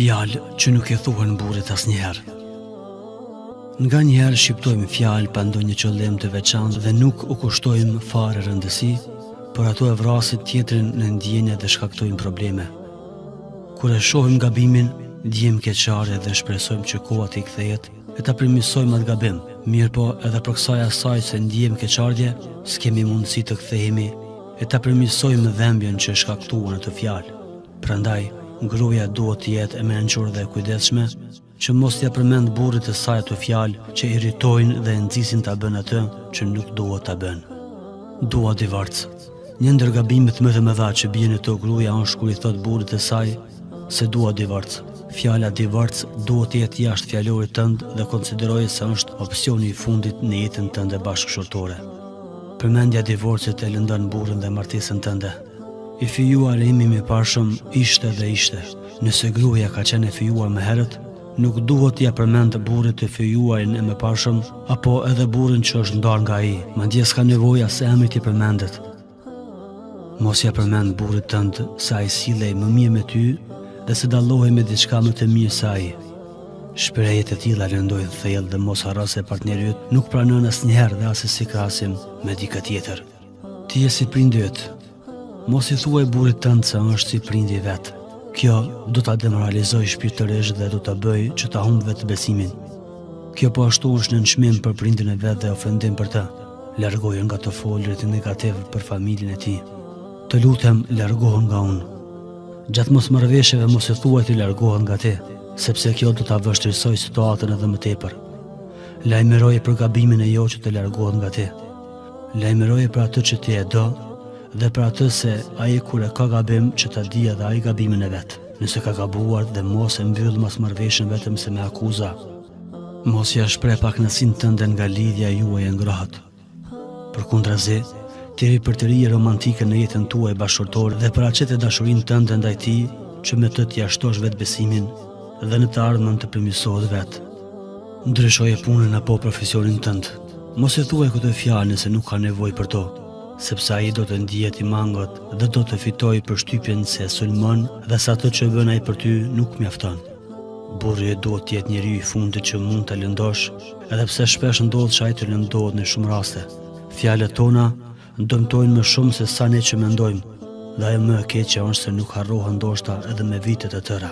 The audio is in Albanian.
Fjalë që nuk e thuhen burrit asnjëherë. Nga njëherë shqiptojmë fjalë pa ndonjë qëllim të veçantë dhe nuk u kushtojmë fare rëndësi, por ato e vrasin tjetrin në ndjenja dhe shkaktojnë probleme. Kur e shohim gabimin, ndjejmë keqardhje dhe shpresojmë që koha t'i kthehet e ta përmirësojmë atë gabim. Mirë po, edhe për kësaj asaj se ndjejmë keqardhje, s'kemi mundësi të kthehemi e ta përmirësojmë dhembjen që shkaktuan atë fjalë. Prandaj, gruaja duhet të jetë e mençur dhe e kujdesshme që mos t'ia përmend burrit të saj ato fjalë që irritojnë dhe e nxisin ta bën atë që nuk duhet ta bën. Dua divorc. Një ndër gabimet më të mëdha që bien në to gruaja është kur i thot burrit të saj se dua divorc. Fjala divorc duhet të jetë jashtë fjalorit tënd dhe konsideroje se është opsioni i fundit në jetën tënde bashkëshortore. Përmendja e divorcit e lëndon burrin dhe martesën tënde. I fijuar imi me parshëm ishte dhe ishte. Nëse gruaja ka qenë e fijuar më herët, nuk duhet t'ia përmend burrit të fijuarin e mëparshëm apo edhe burrin që është ndarë nga ai, madje s'ka nevojë as emri t'i përmendet. Mos ia përmend burrit tënd se ai sillej më mirë me ty dhe se dallohej me diçka më të mirë se ai. Shprehjet e tilla lëndojnë thellë dhe mos harro se partneri yt nuk pranon asnjëherë dhe as si krahasim me dikë tjetër. Ti je si prindi yt. Mos i thuaj burrit tënd se është si prindi i vet. Kjo do ta demoralizoj shpirtërisht dhe do ta bëj që ta humb vetë besimin. Kjo po ashtu është nënçmim për prindin e vet dhe ofendim për të. Largoje nga të folërit negativ për familjen e tij. Të lutem, largohu nga unë. Gjatë mosmarrëveshjeve mos e thuaj të largohet nga ti, sepse kjo do ta vështirësoj situatën edhe më tepër. Lajmëroje për gabimin e jo që të largohet nga ti. Lajmëroje për atë që ti e do dhe për atë se ai kur e ka gabim që ta di edhe ai gabimin e vet. Nëse ka gabuar dhe mos e mbyll mosmarrëveshjen vetëm se me akuza. Mos ja shpreh pakënaqësinë tënde nga lidhja juaj e ngrohtë. Përkundrazi, ti përtëri romantike në jetën tuaj bashkëshortore dhe paraqet dashurinë tënde ndaj tij që me të t'ia shtosh vetbesimin dhe në të ardhmen të përmirësohet vet. Ndryshoje punën apo profesionin tënd. Mos e thuaj këtë fjalë nëse nuk ka nevojë për to, sepse ai do të ndihet i mangut dhe do të fitojë përshtypjen se sulmon dhe se ato që bën ai për ty nuk mjafton. Burri duhet të jetë njeriu i fundit që mund ta lëndosh, edhe pse shpesh ndodh që ai të lëndohet në shumë raste. Fjalët tona dëmtojnë më shumë se sa ne që mendojmë, dhe ajo më e keqe është se nuk harrohen ndoshta edhe me vite të tëra.